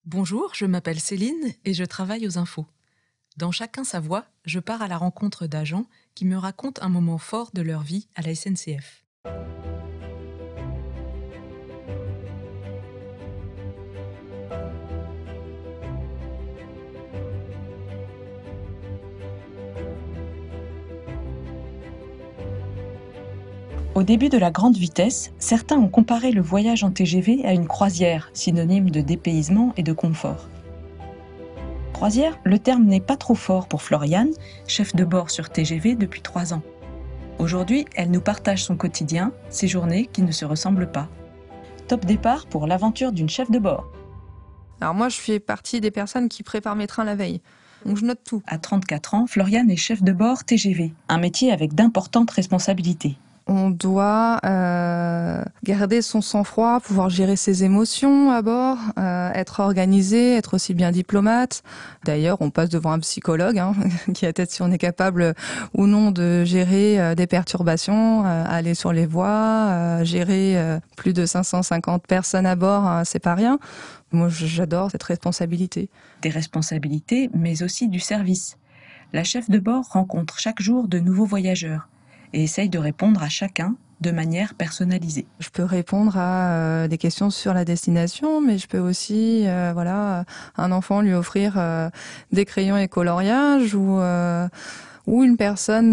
Bonjour, je m'appelle Céline et je travaille aux infos. Dans Chacun sa voix, je pars à la rencontre d'agents qui me racontent un moment fort de leur vie à la SNCF. Au début de la grande vitesse, certains ont comparé le voyage en TGV à une croisière, synonyme de dépaysement et de confort. Croisière, le terme n'est pas trop fort pour Floriane, chef de bord sur TGV depuis 3 ans. Aujourd'hui, elle nous partage son quotidien, ses journées qui ne se ressemblent pas. Top départ pour l'aventure d'une chef de bord. Alors moi, je fais partie des personnes qui préparent mes trains la veille. Donc je note tout. À 34 ans, Floriane est chef de bord TGV, un métier avec d'importantes responsabilités. On doit garder son sang-froid, pouvoir gérer ses émotions à bord, être organisé, être aussi bien diplomate. D'ailleurs, on passe devant un psychologue qui atteste si on est capable ou non de gérer des perturbations, aller sur les voies, gérer plus de 550 personnes à bord, c'est pas rien. Moi, j'adore cette responsabilité. Des responsabilités, mais aussi du service. La chef de bord rencontre chaque jour de nouveaux voyageurs et essaye de répondre à chacun de manière personnalisée. Je peux répondre à des questions sur la destination, mais je peux aussi, un enfant lui offrir des crayons et coloriages ou une personne,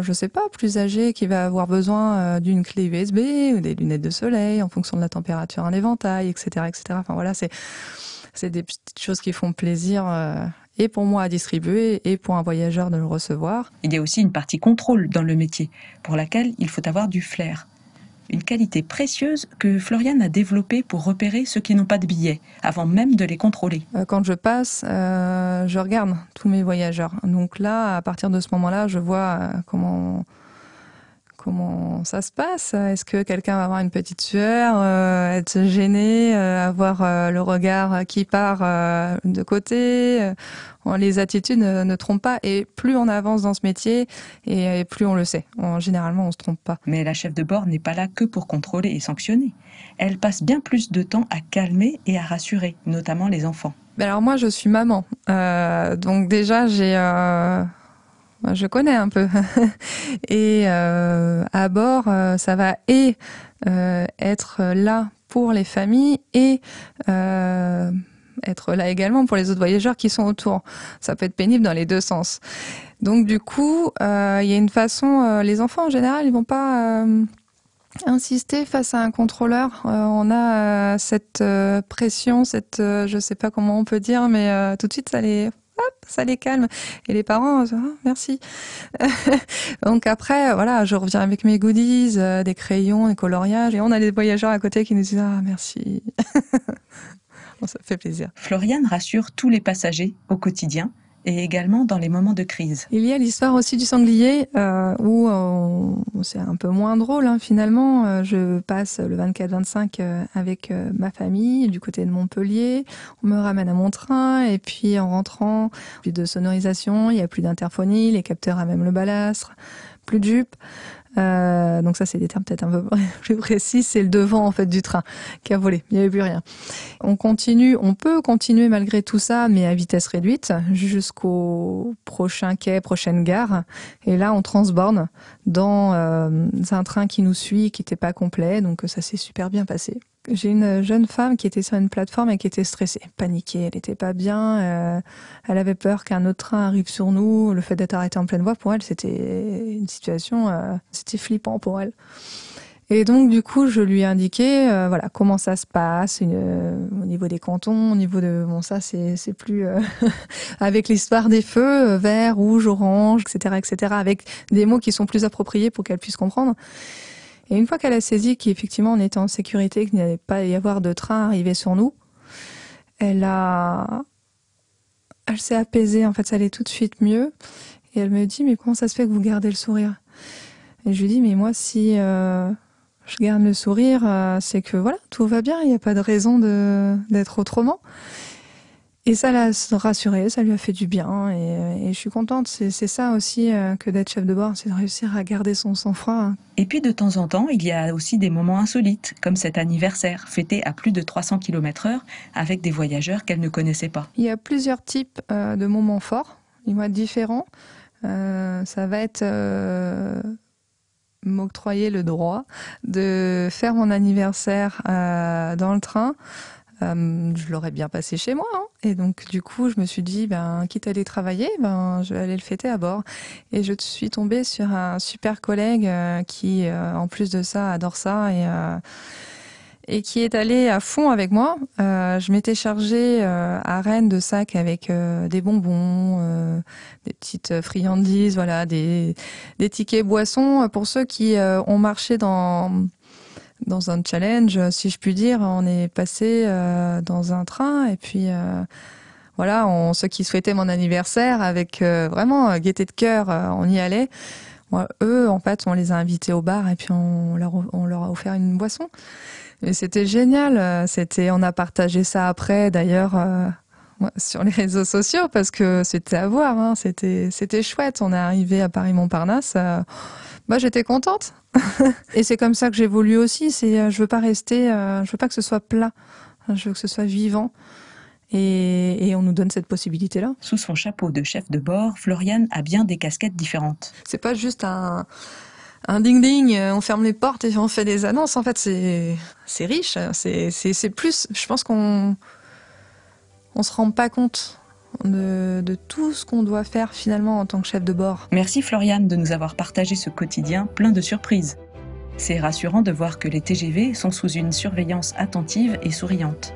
je sais pas, plus âgée qui va avoir besoin d'une clé USB ou des lunettes de soleil en fonction de la température, un éventail, etc., etc. Enfin voilà, c'est des petites choses qui font plaisir. Et pour moi à distribuer et pour un voyageur de le recevoir. Il y a aussi une partie contrôle dans le métier, pour laquelle il faut avoir du flair. Une qualité précieuse que Floriane a développée pour repérer ceux qui n'ont pas de billets, avant même de les contrôler. Quand je passe, je regarde tous mes voyageurs. Donc là, à partir de ce moment-là, je vois comment ça se passe. Est-ce que quelqu'un va avoir une petite sueur, être gêné, avoir le regard qui part de côté. Les attitudes ne trompent pas. Et plus on avance dans ce métier, et plus on le sait. Généralement, on se trompe pas. Mais la chef de bord n'est pas là que pour contrôler et sanctionner. Elle passe bien plus de temps à calmer et à rassurer, notamment les enfants. Alors moi, je suis maman. Donc déjà, je connais un peu. Et à bord, ça va être là pour les familles et être là également pour les autres voyageurs qui sont autour. Ça peut être pénible dans les deux sens. Donc du coup, il y a une façon. Les enfants en général, ils vont pas insister face à un contrôleur. On a cette pression, je sais pas comment on peut dire, mais tout de suite ça les calme. Et les parents, merci. Donc après, voilà, je reviens avec mes goodies, des crayons, des coloriages, et on a des voyageurs à côté qui nous disent merci. Bon, ça fait plaisir. Floriane rassure tous les passagers au quotidien et également dans les moments de crise. Il y a l'histoire aussi du sanglier où c'est un peu moins drôle finalement. Je passe le 24-25 avec ma famille du côté de Montpellier. On me ramène à mon train et puis en rentrant, plus de sonorisation, il y a plus d'interphonie, les capteurs à même le balastre, plus de jupe. Donc ça c'est des termes peut-être un peu plus précis, c'est le devant en fait du train qui a volé, il n'y avait plus rien. On peut continuer malgré tout ça, mais à vitesse réduite jusqu'au prochain quai, prochaine gare, et là on transborne dans un train qui nous suit, qui n'était pas complet, donc ça s'est super bien passé. J'ai une jeune femme qui était sur une plateforme et qui était stressée, paniquée, elle était pas bien, elle avait peur qu'un autre train arrive sur nous. Le fait d'être arrêtée en pleine voie, pour elle, c'était une situation, c'était flippant pour elle. Et donc du coup, je lui ai indiqué, voilà, comment ça se passe au niveau des cantons, au niveau de ça, c'est plus avec l'histoire des feux, vert, rouge, orange, etc., avec des mots qui sont plus appropriés pour qu'elle puisse comprendre. Et une fois qu'elle a saisi qu'effectivement on était en sécurité, qu'il n'allait pas y avoir de train arrivé sur nous, elle s'est apaisée, en fait, ça allait tout de suite mieux. Et elle me dit, mais comment ça se fait que vous gardez le sourire? Et je lui dis, mais moi, si je garde le sourire, c'est que voilà, tout va bien, il n'y a pas de raison d'être autrement. Et ça l'a rassuré, ça lui a fait du bien et je suis contente. C'est ça aussi que d'être chef de bord, c'est de réussir à garder son sang-froid. Et puis de temps en temps, il y a aussi des moments insolites, comme cet anniversaire fêté à plus de 300 km/h avec des voyageurs qu'elle ne connaissait pas. Il y a plusieurs types de moments forts, ils vont être différents. Ça va être m'octroyer le droit de faire mon anniversaire dans le train. Je l'aurais bien passé chez moi, hein. Et donc du coup je me suis dit quitte à aller travailler, je vais aller le fêter à bord. Et je suis tombée sur un super collègue qui en plus de ça adore ça et qui est allé à fond avec moi. Je m'étais chargée à Rennes de sacs avec des bonbons, des petites friandises, voilà, des tickets boissons pour ceux qui ont marché dans un challenge, si je puis dire. On est passé dans un train et puis voilà, ceux qui souhaitaient mon anniversaire avec vraiment gaieté de cœur, on y allait. Eux, en fait, on les a invités au bar et puis on leur a offert une boisson. Et c'était génial. On a partagé ça après, d'ailleurs, sur les réseaux sociaux parce que c'était à voir. Hein. C'était chouette. On est arrivé à Paris-Montparnasse. J'étais contente. Et c'est comme ça que j'évolue aussi. Je veux pas je veux pas que ce soit plat. Je veux que ce soit vivant. Et on nous donne cette possibilité-là. Sous son chapeau de chef de bord, Floriane a bien des casquettes différentes. C'est pas juste un ding-ding, on ferme les portes et on fait des annonces. En fait, c'est riche. C'est plus. Je pense qu'on se rend pas compte de tout ce qu'on doit faire finalement en tant que chef de bord. Merci Floriane de nous avoir partagé ce quotidien plein de surprises. C'est rassurant de voir que les TGV sont sous une surveillance attentive et souriante.